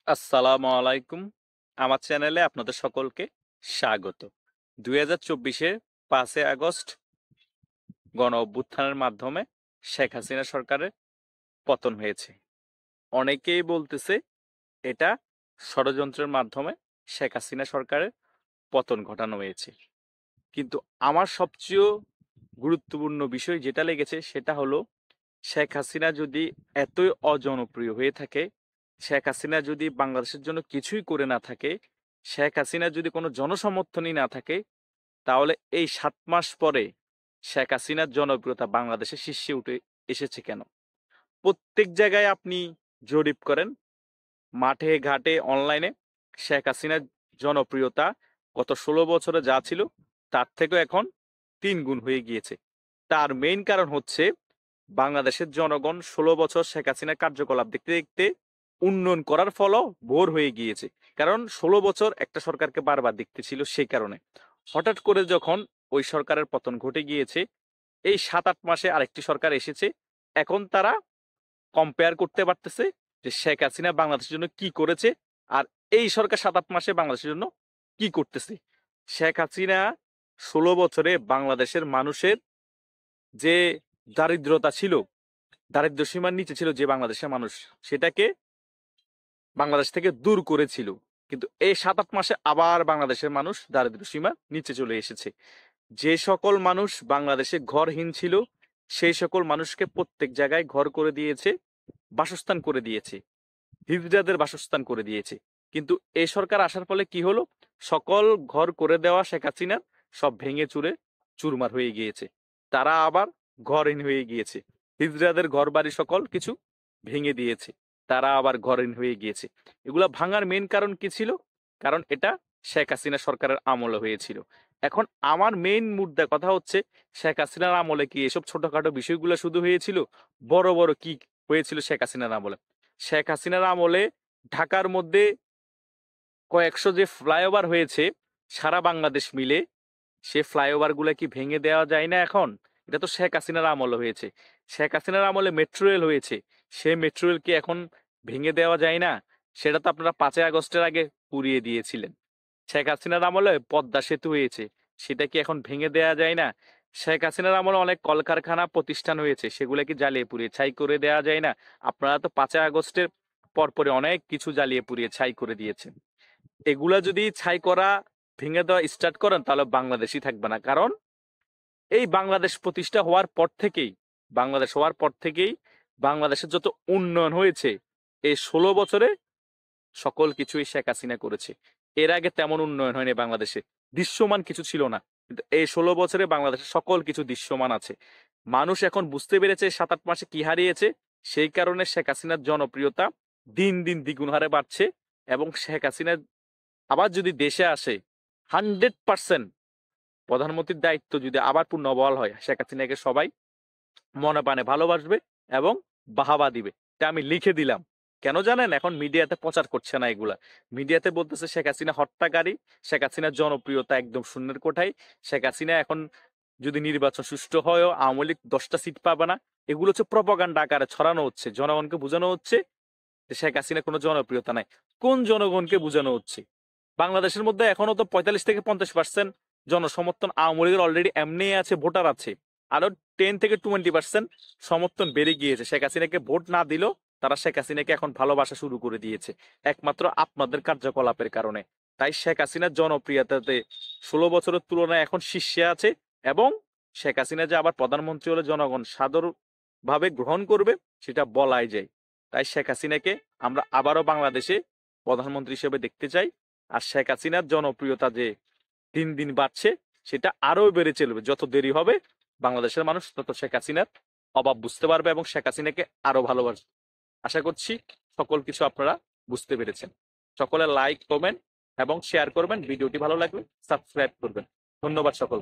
আসসালামু আলাইকুম। আমার চ্যানেলে আপনাদের সকলকে স্বাগত। ২০২৪-এর ৫ই আগস্ট গণ অভ্যুত্থানের মাধ্যমে শেখ হাসিনা সরকারের পতন হয়েছে। অনেকেই বলতেছে এটা ষড়যন্ত্রের মাধ্যমে শেখ হাসিনা সরকারের পতন ঘটানো হয়েছে। কিন্তু আমার সবচেয়ে গুরুত্বপূর্ণ বিষয় যেটা লেগেছে সেটা হলো শেখ হাসিনা যদি এতই অজনপ্রিয় হয়ে থাকে, শেখ হাসিনা যদি বাংলাদেশের জন্য কিছুই করে না থাকে, শেখ হাসিনা যদি কোনো জনসমর্থনই না থাকে, তাহলে এই ৭ মাস পরে শেখ হাসিনার জনপ্রিয়তা বাংলাদেশের শীর্ষে উঠে এসেছে কেন? প্রত্যেক জায়গায় আপনি জরিপ করেন, মাঠে ঘাটে অনলাইনে শেখ হাসিনার জনপ্রিয়তা গত ১৬ বছরে যা ছিল তার থেকেও এখন ৩ গুণ হয়ে গিয়েছে। তার মেইন কারণ হচ্ছে বাংলাদেশের জনগণ ১৬ বছর শেখ হাসিনার কার্যকলাপ দেখতে দেখতে উন্নয়ন করার ফলও বোর হয়ে গিয়েছে। কারণ ১৬ বছর একটা সরকারকে বারবার দেখতেছিল সেই কারণে। হঠাৎ করে যখন ওই সরকারের পতন ঘটে গিয়েছে, এই ৭-৮ মাসে আরেকটি সরকার এসেছে। এখন তারা কম্পেয়ার করতে পারতেছে যে শেখ হাসিনা বাংলাদেশের জন্য কি করেছে আর এই সরকার ৭-৮ মাসে বাংলাদেশের জন্য কি করতেছে। শেখ হাসিনা ১৬ বছরে বাংলাদেশের মানুষের যে দারিদ্রতা ছিল, দারিদ্র সীমার নিচে ছিল যে বাংলাদেশের মানুষ, সেটাকে বাংলাদেশ থেকে দূর করেছিল। কিন্তু এই ৭-৮ মাসে আবার বাংলাদেশের মানুষ দারিদ্র সীমার নিচে চলে এসেছে। যে সকল মানুষ বাংলাদেশে ঘরহীন ছিল, সেই সকল মানুষকে প্রত্যেক জায়গায় ঘর করে দিয়েছে, বাসস্থান করে দিয়েছে, হিজড়াদের বাসস্থান করে দিয়েছে। কিন্তু এই সরকার আসার ফলে কি হলো? সকল ঘর করে দেওয়া শেখ হাসিনা সব ভেঙে চুরে চুরমার হয়ে গিয়েছে। তারা আবার ঘরহীন হয়ে গিয়েছে। হিজড়াদের ঘর বাড়ি সকল কিছু ভেঙে দিয়েছে। তারা আবার ঘরহীন হয়ে গিয়েছে। এগুলা ভাঙার মেইন কারণ কি ছিল? কারণ এটা শেখ হাসিনা সরকারের আমলে হয়েছিল। এখন আমার মেইন মুদ্রা কথা হচ্ছে শেখ হাসিনার আমলে কি এসব ছোটখাটো বিষয়গুলো শুধু হয়েছিল? বড় বড় কি হয়েছিল শেখ হাসিনার আমলে? শেখ হাসিনার আমলে ঢাকার মধ্যে কয়েকশো যে ফ্লাইওভার হয়েছে সারা বাংলাদেশ মিলে, সে ফ্লাইওভার গুলা কি ভেঙে দেওয়া যায় না এখন? এটা তো শেখ হাসিনার আমলে হয়েছে। শেখ হাসিনার আমলে মেট্রো রেল হয়েছে, সে মেট্রো রেল কি এখন ভেঙে দেওয়া যায় না? সেটা তো আপনারা ৫ই আগস্টের আগে পুড়িয়ে দিয়েছিলেন। শেখ হাসিনার আমলে পদ্মা সেতু হয়েছে, সেটা কি এখন ভেঙে দেওয়া যায় না? শেখ হাসিনার আমলে অনেক কলকারখানা প্রতিষ্ঠান হয়েছে, সেগুলো কি জ্বালিয়ে পুড়িয়ে ছাই করে দেওয়া যায় না? আপনারা তো ৫ই আগস্টের পরপরে অনেক কিছু জ্বালিয়ে পুড়িয়ে ছাই করে দিয়েছেন। এগুলা যদি ছাই করা, ভেঙে দেওয়া স্টার্ট করেন তাহলে বাংলাদেশই থাকবে না। কারণ এই বাংলাদেশ প্রতিষ্ঠা হওয়ার পর থেকেই, বাংলাদেশ হওয়ার পর থেকেই বাংলাদেশের যত উন্নয়ন হয়েছে এই ১৬ বছরে সকল কিছুই শেখ হাসিনা করেছে। এর আগে তেমন উন্নয়ন হয়নি বাংলাদেশে। দৃশ্যমান কিছু ছিল না। কিন্তু এই ১৬ বছরে বাংলাদেশে সকল কিছু দৃশ্যমান আছে। মানুষ এখন বুঝতে পেরেছে ৭-৮ মাসে কি হারিয়েছে। সেই কারণে শেখ হাসিনার জনপ্রিয়তা দিন দিন দ্বিগুণ হারে বাড়ছে এবং শেখ হাসিনা আবার যদি দেশে আসে 100% প্রধানমন্ত্রীর দায়িত্ব যদি আবার পুনর্বহাল হয়, শেখ হাসিনাকে সবাই মনে প্রাণে ভালোবাসবে এবং বাহাবা দিবে। এটা আমি লিখে দিলাম। কেন জানেন? এখন মিডিয়াতে প্রচার করছে না এগুলা। মিডিয়াতে বলতেছে শেখ হাসিনা হত্যাকারী, শেখ হাসিনার জনপ্রিয়তা একদম শূন্যের কোঠায়, শেখ হাসিনা এখন যদি নির্বাচন সুষ্ঠু হয়ও আওয়ামী লীগ ১০টা সিট পাবে না। এগুলো হচ্ছে প্রপাগান্ডা আকারে ছড়ানো হচ্ছে। জনগণকে বোঝানো হচ্ছে যে শেখ হাসিনার কোনো জনপ্রিয়তা নাই। কোন জনগণকে বোঝানো হচ্ছে? বাংলাদেশের মধ্যে এখনো তো ৪৫ থেকে ৫০% জনসমর্থন আওয়ামী লীগের অলরেডি এমনিই আছে, ভোটার আছে। আরো ১০ থেকে 20% সমর্থন বেড়ে গিয়েছে। শেখ হাসিনাকে ভোট না দিলেও তারা শেখ হাসিনাকে এখন ভালোবাসা শুরু করে দিয়েছে। একমাত্র আপনাদের কার্যকলাপের কারণে। তাই শেখ হাসিনার জনপ্রিয়তাতে ১৬ বছরের তুলনায় এখন শীর্ষে আছে এবং শেখ হাসিনা যে আবার প্রধানমন্ত্রী হলে জনগণ সাদরভাবে গ্রহণ করবে সেটা বলাই যায়। তাই শেখ হাসিনাকে আমরা আবারও বাংলাদেশে প্রধানমন্ত্রী হিসেবে দেখতে চাই। আর শেখ হাসিনার জনপ্রিয়তা যে দিন দিন বাড়ছে সেটা আরো বেড়ে চলবে। যত দেরি হবে বাংলাদেশের মানুষ তত শেখ হাসিনার অভাব বুঝতে পারবে এবং শেখ হাসিনাকে আরো ভালোবাসবে। আশা করছি সকল কিছু আপনারা বুঝতে পেরেছেন। সকলে লাইক, কমেন্ট এবং শেয়ার করবেন। ভিডিওটি ভালো লাগলে সাবস্ক্রাইব করবেন। ধন্যবাদ সকল।